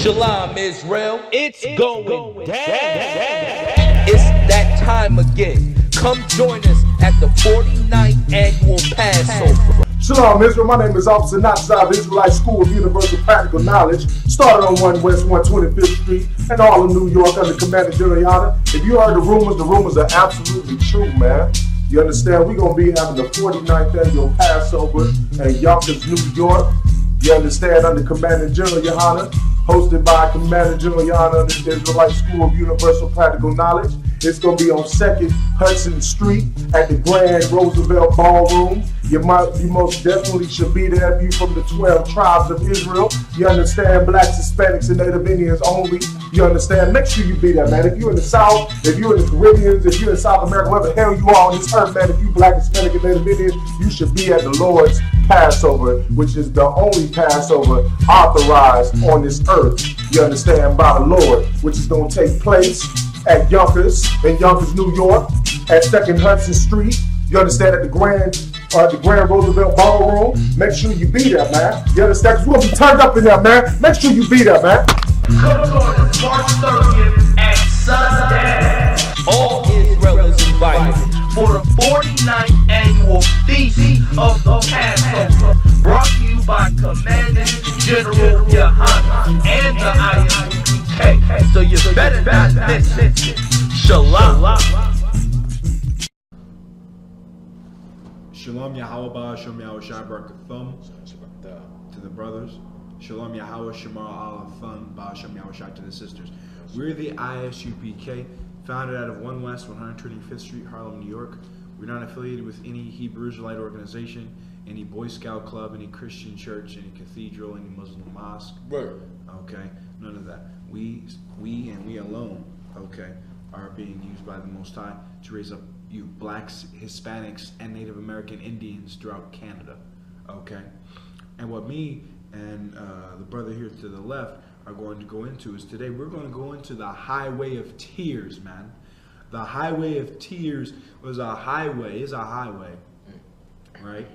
Shalom, Israel. It's going down. It's that time again. Come join us at the 49th annual Passover. Shalom, Israel. My name is Officer Natsai, Israelite School of Universal Practical Knowledge. Started on 1 West 125th Street and all of New York under Commander General YAHANNA. If you heard the rumors are absolutely true, man. You understand? We're going to be having the 49th annual Passover in Yonkers, New York. You understand? Under Commander General YAHANNA, hosted by Commander General YAHANNA under the Israelite School of Universal Practical Knowledge. It's going to be on 2nd Hudson Street at the Grand Roosevelt Ballroom. You most definitely should be there if you're from the 12 tribes of Israel. You understand? Blacks, Hispanics, and Native Indians only. You understand? Make sure you be there, man. If you're in the South, if you're in the Caribbean, if you're in South America, wherever the hell you are on this earth, man, if you Black, Hispanic, and Native Indians, you should be at the Lord's Passover, which is the only Passover authorized on this earth. You understand? By the Lord, which is going to take place at Yonkers, in Yonkers, New York, at 2nd Hudson Street. You understand? At the Grand Roosevelt Ballroom. Make sure you be there, man. You understand? Because we're going to be turned up in there, man. Make sure you be there, man. Come on, March 30th at sundown. All Israel is invited for the 49th annual Feast of the Passover, brought to you by Commander General YAHANNA and the I.S.U.P.K. So you better not miss it. Shalom. Shalom Yahweh, Shalom Yahushua Barakathum to the brothers. Shalom Yahweh, Shema Alafun, Shalom Yahushua to the sisters. We're the I.S.U.P.K, founded out of 1 West 125th Street, Harlem, New York. We're not affiliated with any Hebrew Israelite organization, any Boy Scout club, any Christian church, any cathedral, any Muslim mosque. Right. Okay, none of that. We and we alone, okay, are being used by the Most High to raise up you Blacks, Hispanics, and Native American Indians throughout Canada. Okay, and what me and the brother here to the left are going to go into is today we're going to go into the highway of tears, man. The highway of tears is a highway, right?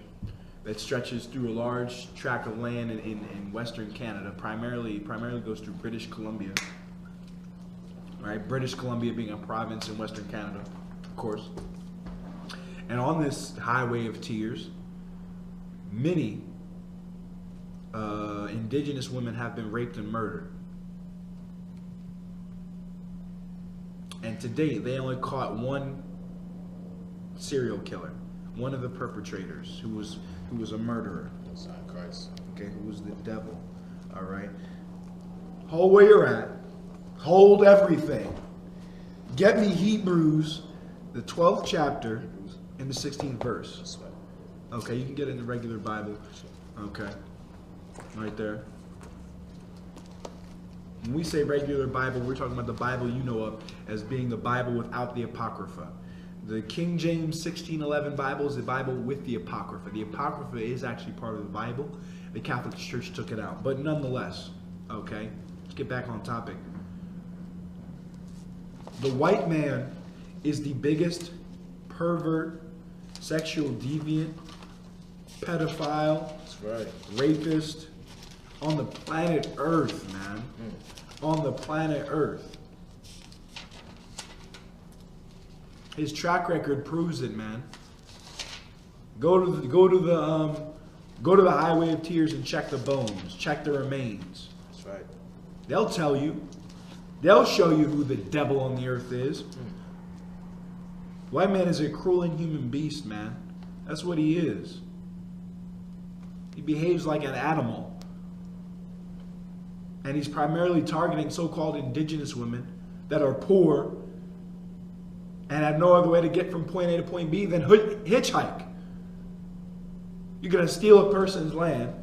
That stretches through a large tract of land in Western Canada, primarily goes through British Columbia, right? British Columbia being a province in Western Canada, of course. And on this highway of tears, many indigenous women have been raped and murdered. And to date, they only caught one serial killer, one of the perpetrators, who was a murderer. Christ. Okay, who was the devil. All right. Hold where you're at. Hold everything. Get me Hebrews, the 12th chapter, and the 16th verse. Okay, you can get it in the regular Bible. Okay. Right there. When we say regular Bible, we're talking about the Bible you know of as being the Bible without the Apocrypha. The King James 1611 Bible is the Bible with the Apocrypha. The Apocrypha is actually part of the Bible. The Catholic Church took it out. But nonetheless, okay, let's get back on topic. The white man is the biggest pervert, sexual deviant, pedophile, That's right. rapist on the planet Earth, man. On the planet Earth. His track record proves it, man. Go to the highway of tears and check the bones, check the remains. That's right. They'll tell you. They'll show you who the devil on the earth is. White man is a cruel, inhuman beast, man. That's what he is. He behaves like an animal. And he's primarily targeting so-called indigenous women that are poor and have no other way to get from point A to point B than hitchhike. You're going to steal a person's land,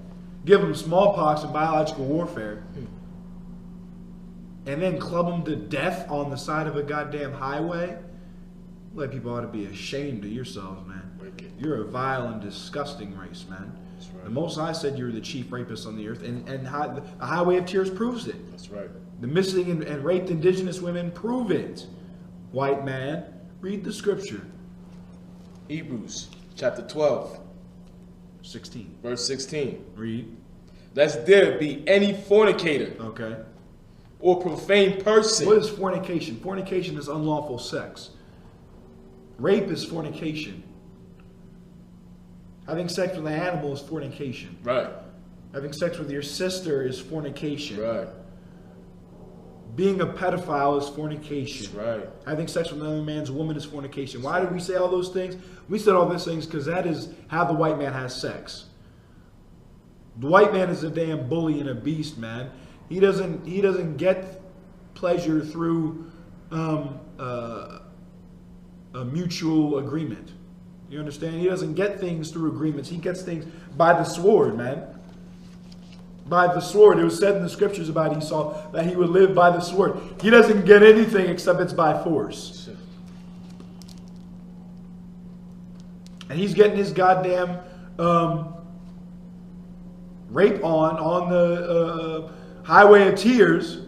give them smallpox and biological warfare, and then club them to death on the side of a goddamn highway? Like, people ought to be ashamed of yourselves, man. You're a vile and disgusting race, man. Right. The Most High said you're the chief rapist on the earth, and the highway of tears proves it. That's right. The missing and raped indigenous women prove it. White man, read the scripture. Hebrews chapter 12, 16. verse 16. Read. Lest there be any fornicator Okay. or profane person. What is fornication? Fornication is unlawful sex. Rape is fornication. Having sex with an animal is fornication. Right. Having sex with your sister is fornication. Right. Being a pedophile is fornication. Right. Having sex with another man's woman is fornication. Why did we say all those things? We said all those things because that is how the white man has sex. The white man is a damn bully and a beast, man. He doesn't get pleasure through a mutual agreement. You understand? He doesn't get things through agreements. He gets things by the sword, man. By the sword. It was said in the scriptures about Esau that he would live by the sword. He doesn't get anything except it's by force. And he's getting his goddamn rape on the highway of tears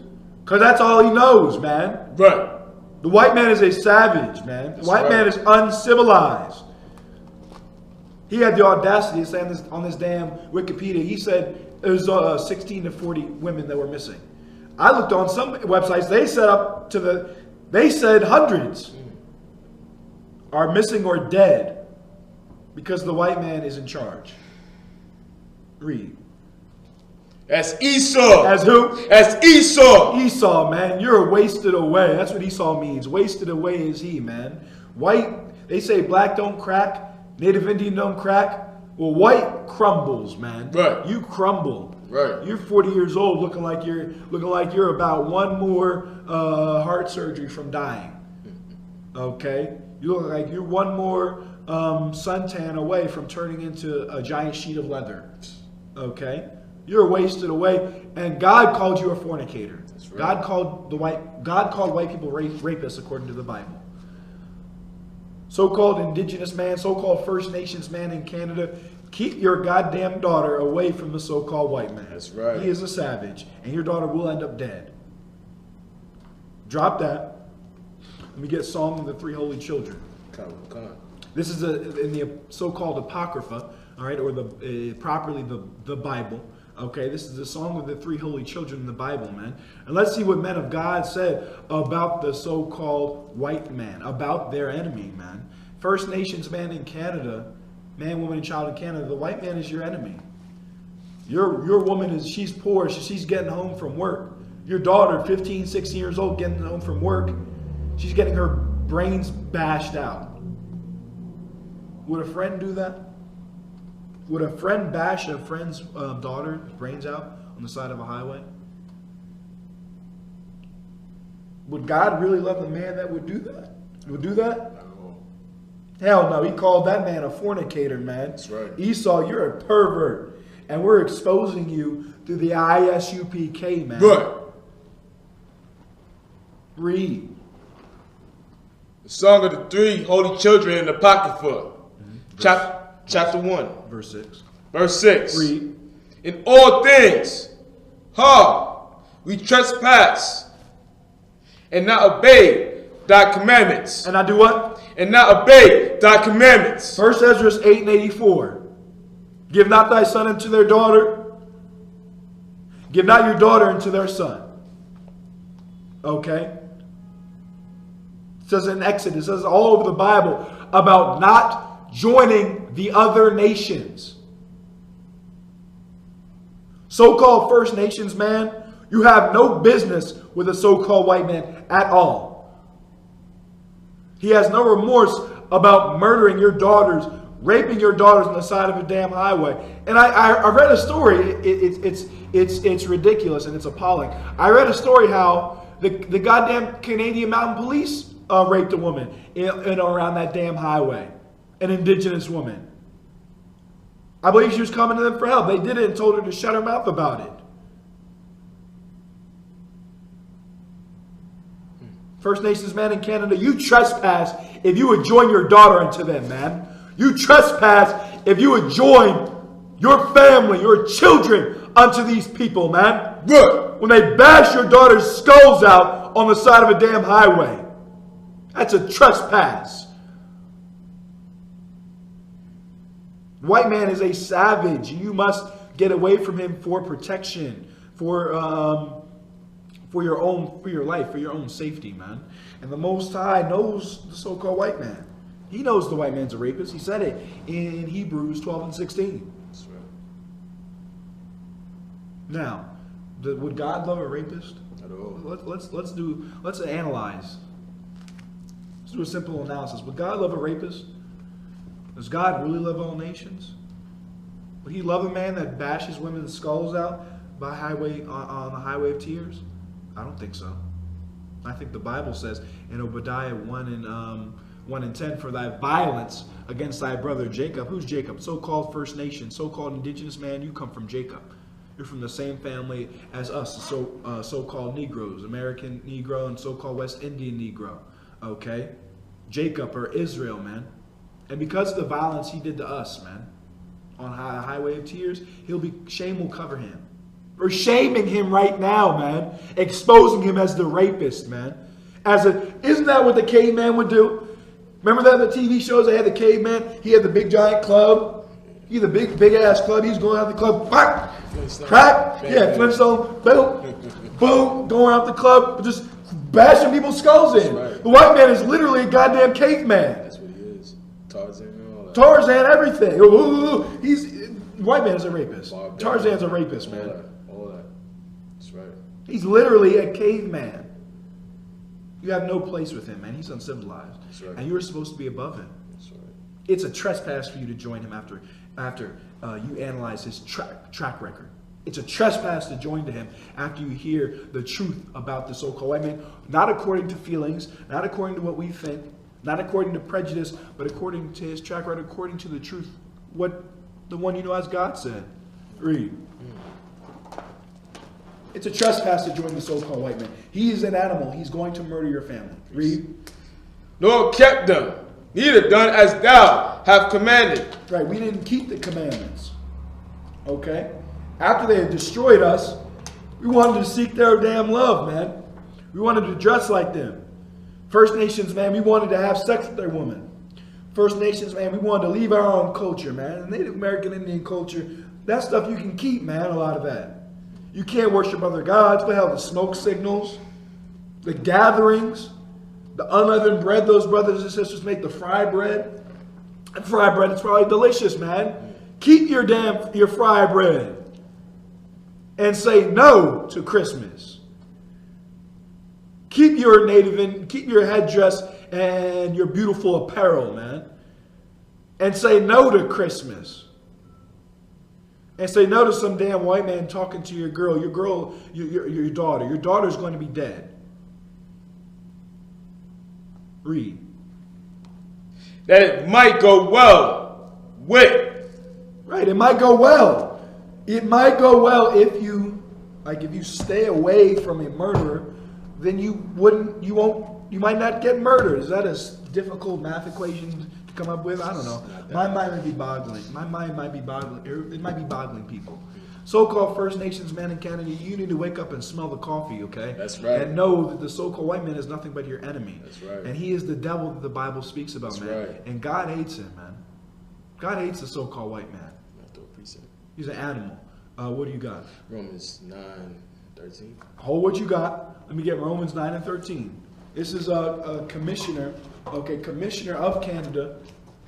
because that's all he knows, man. Right. The white man is a savage, man. The white man is uncivilized. He had the audacity to say on this damn Wikipedia, he said it was 16 to 40 women that were missing. I looked on some websites, they said hundreds are missing or dead because the white man is in charge. Read. That's Esau. As who? That's Esau. Esau, man. You're wasted away. That's what Esau means. Wasted away is he, man. White, they say black don't crack. Native Indian don't crack. Well, white crumbles, man. Right. You crumble. Right. You're 40 years old, looking like you're about one more heart surgery from dying. Okay. You look like you're one more suntan away from turning into a giant sheet of leather. Okay. You're wasted away, and God called you a fornicator. That's right. God called white people rapists according to the Bible. So-called indigenous man, so-called First Nations man in Canada, keep your goddamn daughter away from the so-called white man. That's right. He is a savage, and your daughter will end up dead. Drop that. Let me get Song of the Three Holy Children. Come on. This is in the so-called Apocrypha, all right, or properly the Bible. Okay, this is the Song of the Three Holy Children in the Bible, man. And let's see what men of God said about the so-called white man, about their enemy, man. First Nations man in Canada, man, woman, and child in Canada, the white man is your enemy. Your woman she's poor, she's getting home from work. Your daughter, 15, 16 years old, getting home from work, she's getting her brains bashed out. Would a friend do that? Would a friend bash a friend's daughter's brains out on the side of a highway? Would God really love the man that would do that? Would do that? No. Hell no. He called that man a fornicator, man. That's right. Esau, you're a pervert. And we're exposing you through the I.S.U.P.K, man. Good. Read. The Song of the Three Holy Children in the Apocrypha. Chapter 1. Verse 6. Verse 6. Read. In all things, we trespass and not obey thy commandments. And I do what? And not obey thy commandments. 1 Ezra 8:84. Give not thy son unto their daughter. Give not your daughter unto their son. Okay? It says in Exodus, it says all over the Bible about not joining the other nations. So-called First Nations man, you have no business with a so-called white man at all. He has no remorse about murdering your daughters, raping your daughters on the side of a damn highway. And I read a story. It's ridiculous and it's appalling. I read a story how the goddamn Canadian Mountain Police raped a woman in around that damn highway. An indigenous woman. I believe she was coming to them for help. They did it and told her to shut her mouth about it. First Nations man in Canada, you trespass if you would join your daughter into them, man. You trespass if you would join your family, your children unto these people, man. Good. When they bash your daughter's skulls out on the side of a damn highway. That's a trespass. White man is a savage. You must get away from him for protection, for for your life, for your own safety, man. And the Most High knows the so-called white man. He knows the white man's a rapist. He said it in Hebrews 12 and 16. That's right. Now, would God love a rapist? At all. Let's analyze. Let's do a simple analysis. Would God love a rapist? Does God really love all nations? Would He love a man that bashes women's skulls out on the highway of tears? I don't think so. I think the Bible says in Obadiah 1 and 10, for thy violence against thy brother Jacob. Who's Jacob? So-called First Nation, so-called indigenous man. You come from Jacob. You're from the same family as us, so-called Negroes, American Negro and so-called West Indian Negro. Okay? Jacob or Israel, man. And because of the violence he did to us, man, on the highway of tears, shame will cover him. We're shaming him right now, man. Exposing him as the rapist, man. Isn't that what the caveman would do? Remember that in the TV shows they had the caveman? He had the big giant club. He had the big ass club. He was going out the club. Crack! Crack! Yeah, Flintstone. Boom! Boom! Going out the club. Just bashing people's skulls in. Right. The white man is literally a goddamn caveman. That's what he is. Tarzan and all that. Tarzan, everything. White man is a rapist. Tarzan's a rapist, man. All that. That's right. He's literally a caveman. You have no place with him, man. He's uncivilized. That's right. And you're supposed to be above him. That's right. It's a trespass for you to join him after you analyze his track record. It's a trespass to join to him after you hear the truth about the so-called white man, not according to feelings, not according to what we think, not according to prejudice, but according to his track record, according to the truth, what the one you know as God said. Read. It's a trespass to join the so-called white man. He is an animal. He's going to murder your family. Read. Nor kept them, neither done as thou have commanded. Right, we didn't keep the commandments. Okay? After they had destroyed us, we wanted to seek their damn love, man. We wanted to dress like them. First Nations, man, we wanted to have sex with their women. First Nations, man, we wanted to leave our own culture, man. The Native American Indian culture, that stuff you can keep, man, a lot of that. You can't worship other gods. What the hell, the smoke signals, the gatherings, the unleavened bread those brothers and sisters make, the fried bread. And fried bread is probably delicious, man. Keep your fried bread. And say no to Christmas. Keep your keep your headdress and your beautiful apparel, man. And say no to Christmas. And say no to some damn white man talking to your girl. Your daughter. Your daughter's going to be dead. Read. That it might go well with. Right, it might go well. It might go well if you stay away from a murderer, then you might not get murdered. Is that a difficult math equation to come up with? I don't know. My mind might be boggling. It might be boggling people. So-called First Nations man in Canada, you need to wake up and smell the coffee, okay? That's right. And know that the so-called white man is nothing but your enemy. That's right. And he is the devil that the Bible speaks about, That's man. right. And God hates him, man. God hates the so-called white man. He's an animal. What do you got? Romans 9:13. Hold what you got. Let me get Romans 9 and 13. This is a commissioner of Canada,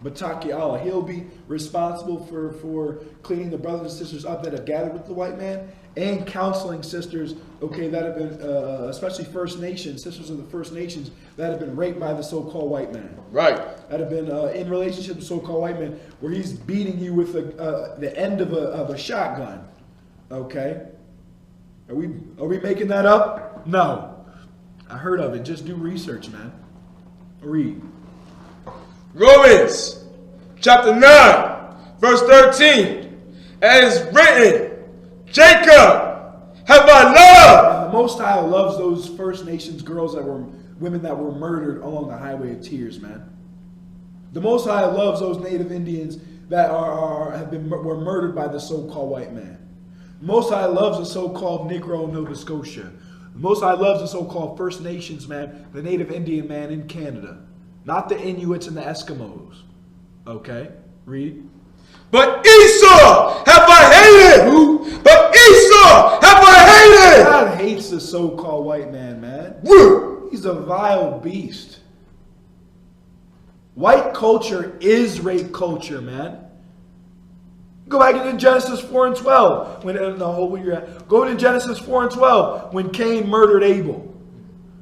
Bataki Allah. He'll be responsible for cleaning the brothers and sisters up that have gathered with the white man and counseling sisters, okay, that have been, especially First Nations, sisters of the First Nations that have been raped by the so-called white man. Right. That have been in relationship with so-called white man where he's beating you with the end of a shotgun. Okay? Are we making that up? No. I heard of it. Just do research, man. Read. Romans chapter 9, verse 13. It is written, Jacob have I loved. And the Most High loves those First Nations women that were murdered along the highway of tears, man. The Most High loves those Native Indians that were murdered by the so-called white man. The Most High loves the so-called Negro in Nova Scotia. The Most High loves the so-called First Nations man, the Native Indian man in Canada. Not the Inuits and the Eskimos. Okay? Read. But Esau have I hated. Who? But Esau have I hated. God hates hates the so-called white man, man. Woo! He's a vile beast. White culture is rape culture, man. Go back into Genesis 4 and 12. Go to Genesis 4 and 12 when Cain murdered Abel.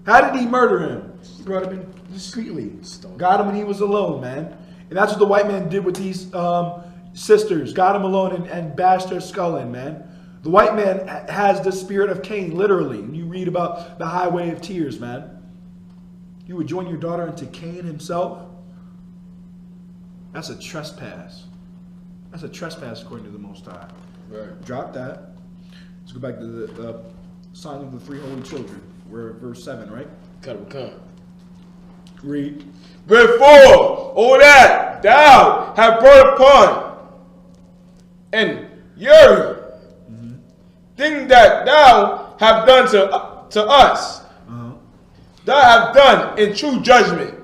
How did he murder him? He brought him in discreetly. Got him when he was alone, man. And that's what the white man did with these sisters. Got him alone and bashed their skull in, man. The white man has the spirit of Cain, literally. When you read about the highway of tears, man. You would join your daughter into Cain himself? That's a trespass. That's a trespass according to the Most High. Right. Drop that. Let's go back to the sign of the three holy children. We're at verse 7, right? Come. Read. Wherefore, all that thou have brought upon and Uri, thing that thou have done to us, thou have done in true judgment.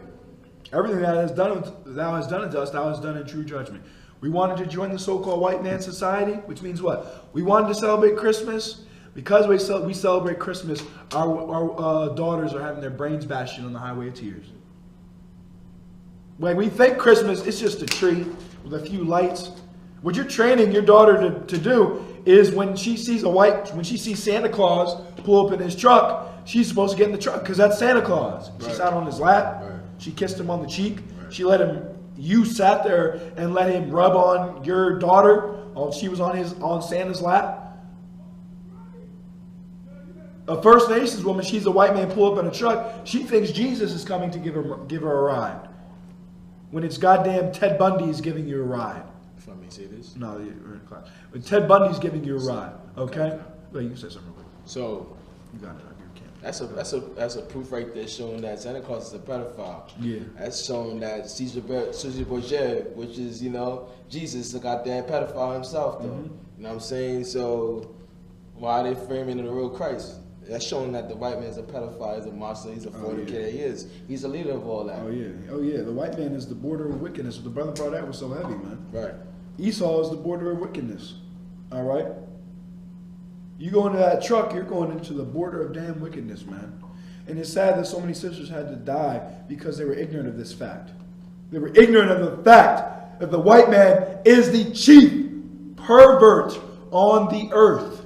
Everything that thou hast done unto us, thou hast done in true judgment. We wanted to join the so-called white man society, which means what? We wanted to celebrate Christmas. Because we celebrate Christmas, our daughters are having their brains bashed in on the highway of tears. When we think Christmas, it's just a tree with a few lights. What you're training your daughter to do is when she sees Santa Claus pull up in his truck, she's supposed to get in the truck because that's Santa Claus. She sat on his lap. Right. She kissed him on the cheek. Right. She let him. You sat there and let him rub on your daughter while she was on Santa's lap. A First Nations woman, she's a white man, pull up in a truck. She thinks Jesus is coming to give her a ride. When it's goddamn Ted Bundy is giving you a ride. If I may say this? No, you're in class. When Ted Bundy's giving you a ride, okay? Well, you can say something real quick. So you got it. That's a proof right there showing that Santa Claus is a pedophile. Yeah. That's showing that Caesar Borgia, which is, Jesus is a goddamn pedophile himself, though. You know what I'm saying? So why are they framing the real Christ? That's showing that the white man is a pedophile, he's a monster, he's a fornicator, he is. He's a leader of all that. Oh yeah. The white man is the border of wickedness. The brother brought that was so heavy, man. Right. Esau is the border of wickedness. All right? You go into that truck, you're going into the border of damn wickedness, man. And it's sad that so many sisters had to die because they were ignorant of this fact. They were ignorant of the fact that the white man is the chief pervert on the earth.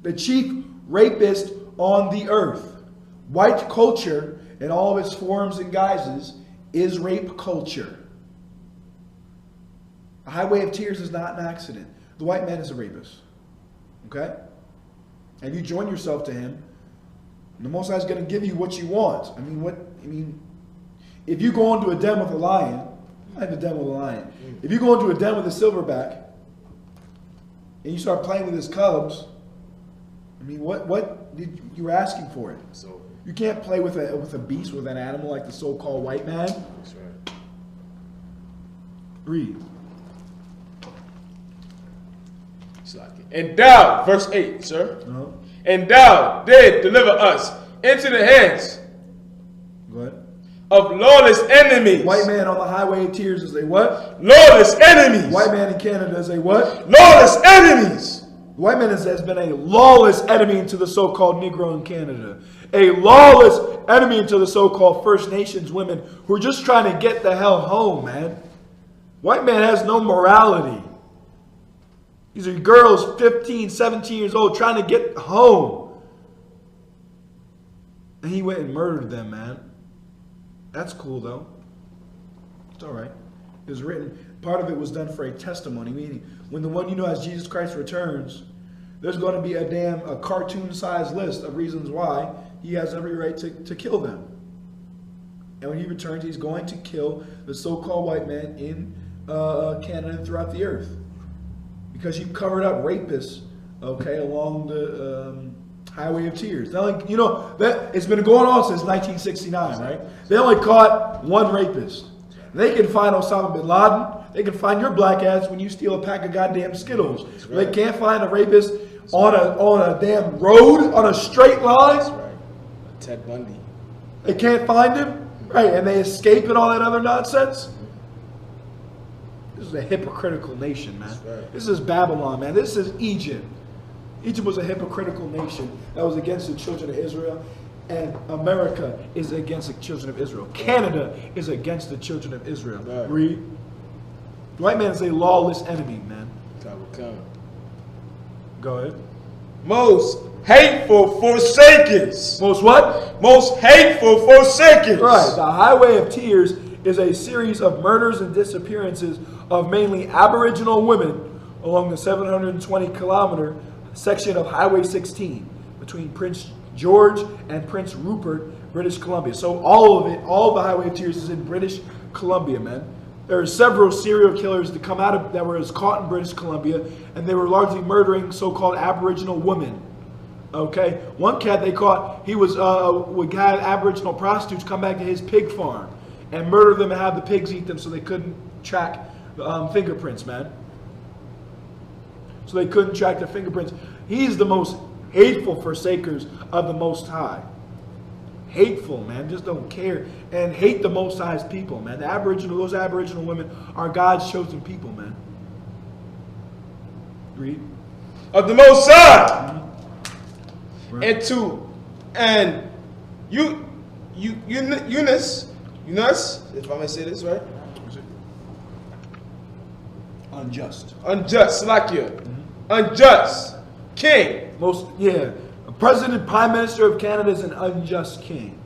The chief rapist on the earth. White culture, in all of its forms and guises, is rape culture. A highway of tears is not an accident. The white man is a rapist. Okay? And you join yourself to him, the Most High is going to give you what you want. If you go into a den with a lion, I have a den with a lion. If you go into a den with a silverback, and you start playing with his cubs, what did you were asking for it? So you can't play with a beast, with an animal like the so-called white man. That's right. Read. And thou, verse 8, sir. And thou did deliver us into the hands of lawless enemies. White man on the highway of tears is a what? Lawless enemies. White man in Canada is a what? Lawless enemies. The white man has been a lawless enemy to the so-called Negro in Canada. A lawless enemy to the so-called First Nations women who are just trying to get the hell home, man. White man has no morality. These are girls 15, 17 years old trying to get home. And he went and murdered them, man. That's cool, though. It's all right. It was written, part of it was done for a testimony, meaning when the one as Jesus Christ returns, there's going to be a cartoon-sized list of reasons why he has every right to kill them. And when he returns, he's going to kill the so-called white man in Canada and throughout the earth. Because you covered up rapists, along the highway of tears. That it's been going on since 1969, right? They only caught one rapist. They can find Osama bin Laden. They can find your black ass when you steal a pack of goddamn Skittles. Right. They can't find a rapist on a damn road, on a straight line. That's right. Ted Bundy. They can't find him, right? And they escape and all that other nonsense. This is a hypocritical nation, man. Right. This is Babylon, man. This is Egypt. Egypt was a hypocritical nation that was against the children of Israel. And America is against the children of Israel. Canada is against the children of Israel. Right. Read. The white man is a lawless enemy, man. Go ahead. Most hateful forsakers. Most what? Most hateful forsakers. Right. The Highway of Tears is a series of murders and disappearances of mainly Aboriginal women along the 720-kilometer section of Highway 16 between Prince George and Prince Rupert, British Columbia. So all of it, all of the Highway of Tears is in British Columbia, man. There are several serial killers that come out of that were caught in British Columbia, and they were largely murdering so-called Aboriginal women. Okay, one cat they caught, he was would have Aboriginal prostitutes come back to his pig farm and murder them and have the pigs eat them, so they couldn't track fingerprints, man. So they couldn't track their fingerprints. He's the most hateful forsakers of the Most High. Hateful, man, just don't care and hate the Most High's people, man. Those Aboriginal women are God's chosen people, man. Read. Of the Most High. Mm-hmm. Right. And Eunice, if I may say this right. Unjust. Salakia. Unjust. King. President, Prime Minister of Canada is an unjust king.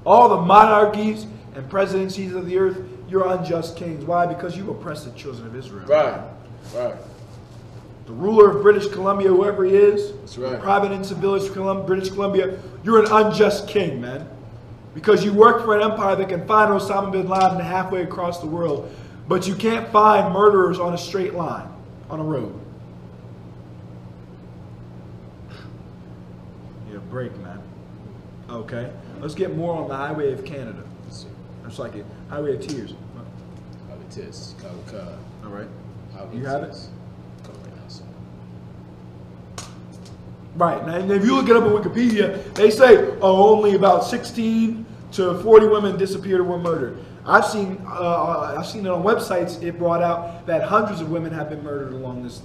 All the monarchies and presidencies of the earth, you're unjust kings. Why? Because you oppress the children of Israel. Right. The ruler of British Columbia, whoever he is, that's right. The Providence of British Columbia, you're an unjust king, man. Because you work for an empire that can find Osama bin Laden halfway across the world, but you can't find murderers on a straight line, on a road. Break, man. Okay, let's get more on the Highway of Canada. That's like it. Highway of Tears. Highway of Tears. All right. Highway you of have Tears. Right now, if you look it up on Wikipedia, they say only about 16 to 40 women disappeared or were murdered. I've seen it on websites. It brought out that hundreds of women have been murdered along this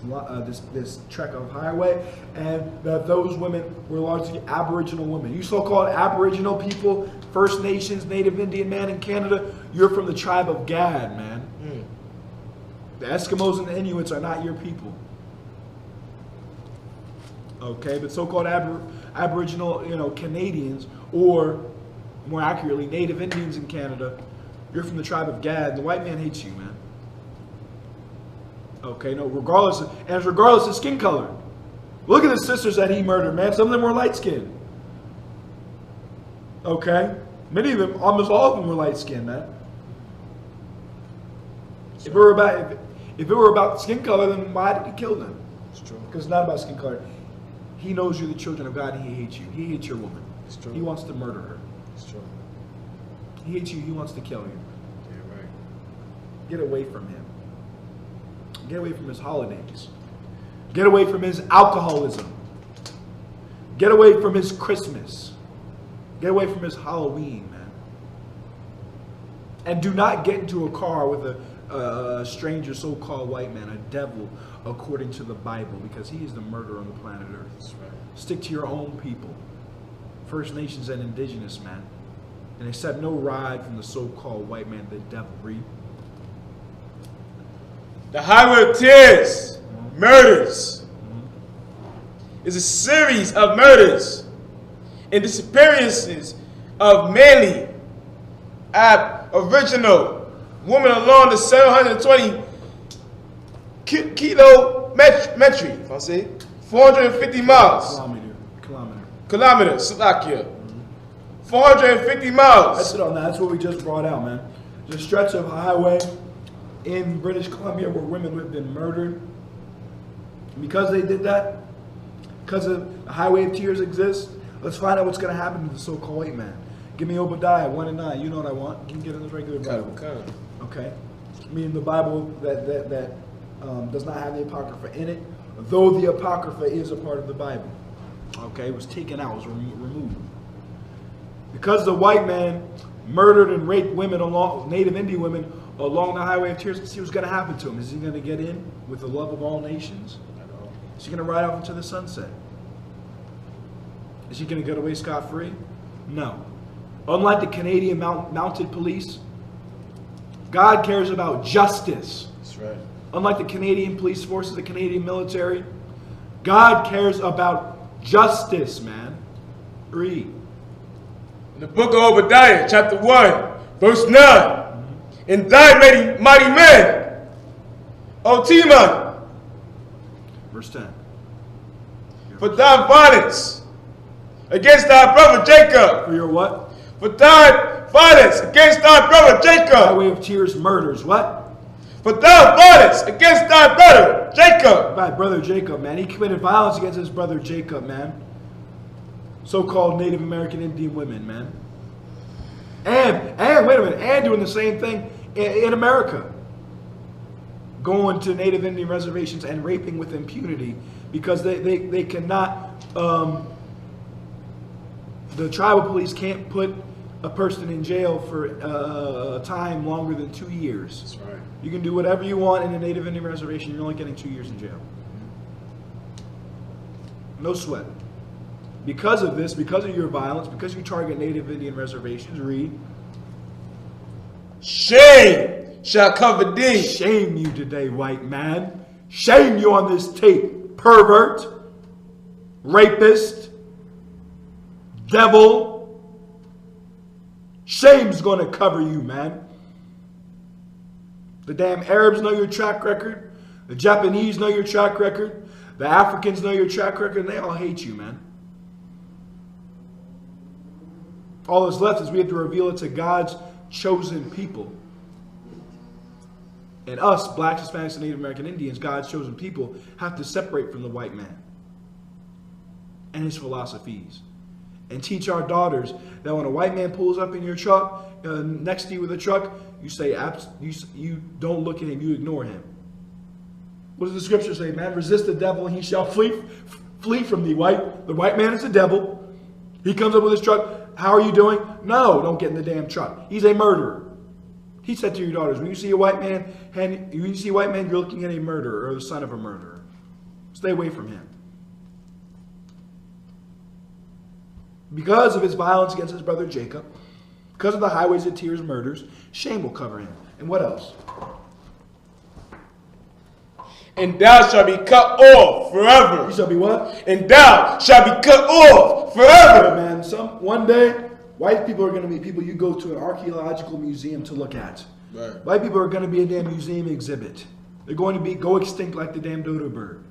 trek of highway, and that those women were largely Aboriginal women. You so-called Aboriginal people, First Nations, Native Indian man in Canada, you're from the tribe of Gad, man. The Eskimos and the Inuits are not your people. Okay, but so-called Aboriginal, Canadians, or more accurately, Native Indians in Canada, you're from the tribe of Gad. The white man hates you, man. Okay, no, regardless of skin color. Look at the sisters that he murdered, man. Some of them were light-skinned. Okay? Many of them, almost all of them were light-skinned, man. If it were about skin color, then why did he kill them? It's true. Because it's not about skin color. He knows you're the children of God and he hates you. He hates your woman. It's true. He wants to murder her. It's true. He hates you. He wants to kill you. Yeah, right. Get away from him. Get away from his holidays. Get away from his alcoholism. Get away from his Christmas. Get away from his Halloween, man. And do not get into a car with a stranger, so-called white man, a devil, according to the Bible, because he is the murderer on the planet Earth. That's right. Stick to your own people, First Nations and Indigenous, man. And accept no ride from the so-called white man, the devil. Read. The Highway of Tears, murders, is a series of murders and disappearances of mainly Aboriginal women along the 720 kilometry, if I say 450 miles. Kilometer, Slovakia. 450 miles. That's it on that. That's what we just brought out, man. The stretch of highway in British Columbia where women have been murdered. And because they did that, because the Highway of Tears exists, let's find out what's going to happen to the so-called white man. Give me Obadiah 1 and 9. You know what I want. You can get in this regular Bible. Okay. Meaning the Bible that does not have the Apocrypha in it, though the Apocrypha is a part of the Bible. Okay, it was taken out, it was removed. Because the white man murdered and raped women, Native Indian women, along the Highway of Tears, see what's going to happen to him. Is he going to get in with the love of all nations? Is he going to ride off into the sunset? Is he going to get away scot-free? No. Unlike the Canadian mounted police, God cares about justice. That's right. Unlike the Canadian police forces, the Canadian military, God cares about justice, man. Read. In the book of Obadiah, chapter 1, verse 9. And thy mighty men, O Teman, Verse 10. for thy violence against thy brother Jacob. For your what? For thy violence against thy brother By Jacob. way of tears, murders. What? For thy violence against thy brother Jacob. By brother Jacob, man. He committed violence against his brother Jacob, man. So-called Native American Indian women, man. And wait a minute, and doing the same thing in America. Going to Native Indian reservations and raping with impunity because they cannot, the tribal police can't put a person in jail for a time longer than 2 years. That's right. You can do whatever you want in a Native Indian reservation. You're only getting 2 years in jail. No sweat. Because of this, because of your violence, because you target Native Indian reservations, read. Shame shall cover thee. Shame you today, white man. Shame you on this tape. Pervert. Rapist. Devil. Shame's going to cover you, man. The damn Arabs know your track record. The Japanese know your track record. The Africans know your track record. And they all hate you, man. All that's left is we have to reveal it to God's chosen people. And us, blacks, Hispanics, and Native American Indians, God's chosen people, have to separate from the white man and his philosophies. And teach our daughters that when a white man pulls up in your truck, next to you with a truck, you say, you don't look at him, you ignore him. What does the scripture say, man? Resist the devil and he shall flee from thee, white. The white man is the devil. He comes up with his truck. How are you doing? No, don't get in the damn truck. He's a murderer. He said to your daughters, when you see a white man, you're looking at a murderer or the son of a murderer. Stay away from him. Because of his violence against his brother Jacob, because of the highways of tears murders, shame will cover him. And what else? And thou shalt be cut off forever. You shall be what? And thou shalt be cut off forever. Yeah, man, one day, white people are going to be people you go to an archaeological museum to look at. Right. White people are going to be a damn museum exhibit. They're going to go extinct like the damn dodo bird.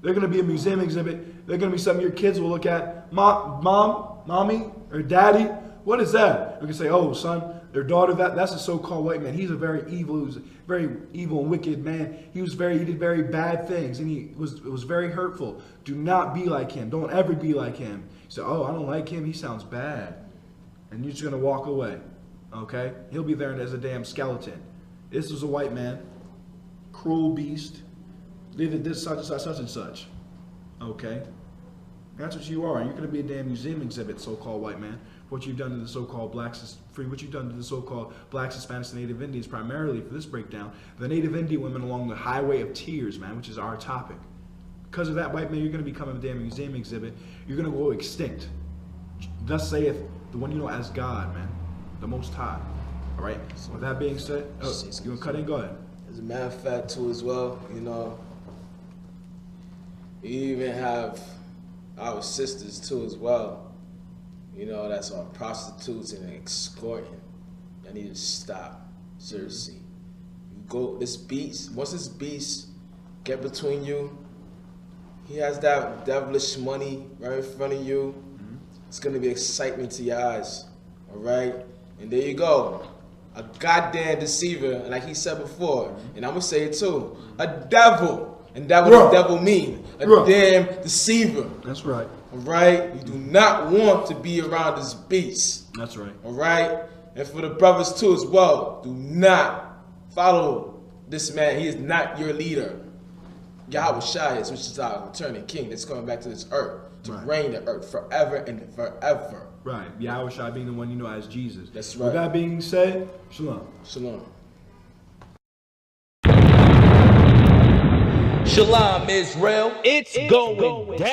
They're going to be a museum exhibit. They're going to be something your kids will look at. Mommy, or daddy, what is that? You can say, oh, son, their daughter, that's a so-called white man. He's a very evil and wicked man. He did very bad things, and it was very hurtful. Do not be like him. Don't ever be like him. You say, oh, I don't like him. He sounds bad. And you're just going to walk away. Okay? He'll be there as a damn skeleton. This was a white man. Cruel beast. They did this, such and such, such and such. Okay? That's what you are. And you're going to be a damn museum exhibit, so-called white man. What you've done to the so-called blacks, what you've done to the so-called blacks, Hispanics, and Native Indians, primarily for this breakdown, the Native Indian women along the highway of tears, man, which is our topic. Because of that, white man, you're going to become a damn museum exhibit. You're going to go extinct. Thus saith the one you know as God, man, the Most High. All right. So with that being said, you want to cut in? Go ahead. As a matter of fact, too, as well, we even have our sisters too, as well. That's our prostitutes and escorting. I need to stop. Seriously. Once this beast get between you, he has that devilish money right in front of you. Mm-hmm. It's going to be excitement to your eyes. All right? And there you go. A goddamn deceiver, like he said before. And I'm going to say it too. A devil. And that what the devil mean. A damn deceiver. That's right. All right? You do not want to be around this beast. That's right. All right? And for the brothers too as well, do not follow this man. He is not your leader. YAHWH is, which is our returning king that's coming back to this earth to reign the earth forever and forever. Right. YAHWH being the one you know as Jesus. That's right. With that being said, shalom. Shalom. Shalom, Israel. It's going down.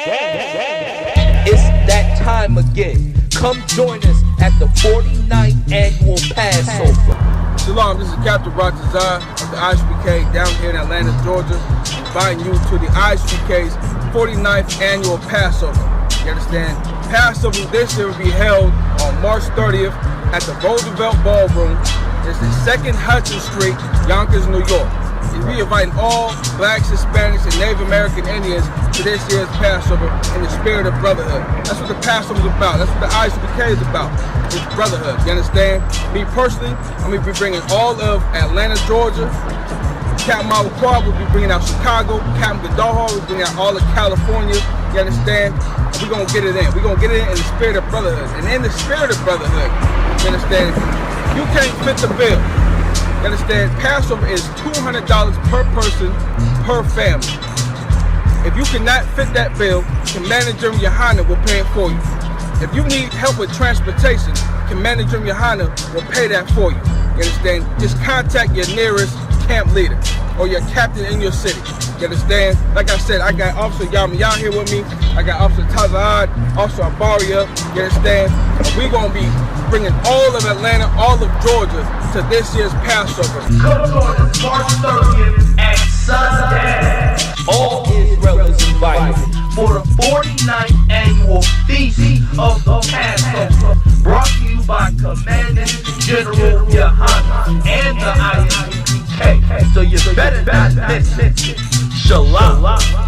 It's that time again. Come join us at the 49th annual Passover. Shalom, this is Captain Rottazar of the I.S.U.P.K. down here in Atlanta, Georgia, inviting you to the I.S.U.P.K's 49th annual Passover. You understand? Passover this year will be held on March 30th at the Roosevelt Ballroom. It's the 2nd Hudson Street, Yonkers, New York. We inviting all blacks, Hispanics, and Native American Indians to this year's Passover in the spirit of brotherhood. That's what the Passover is about. That's what the I.S.U.P.K is about. It's brotherhood. You understand? Me personally, I'm going to be bringing all of Atlanta, Georgia. Captain Mawakwa will be bringing out Chicago. Captain Gaddaha will be bringing out all of California. You understand? We're going to get it in. We're going to get it in the spirit of brotherhood. And in the spirit of brotherhood, you understand? You can't fit the bill. You understand? Passover is $200 per person, per family. If you cannot fit that bill, Commander General YAHANNA will pay it for you. If you need help with transportation, Commander General YAHANNA will pay that for you. You understand? Just contact your nearest camp leader or your captain in your city. You understand? Like I said, I got Officer Yahyahan here with me. I got Officer Tazahad, Officer Abaria. You understand? We're going to be bringing all of Atlanta, all of Georgia to this year's Passover. Come join us March 30th at sundown. All Israel is invited for the 49th annual Feast of the Passover, brought to you by Commander General YAHANNA and the I.S.U.P.K. So you better not miss it. Shalom.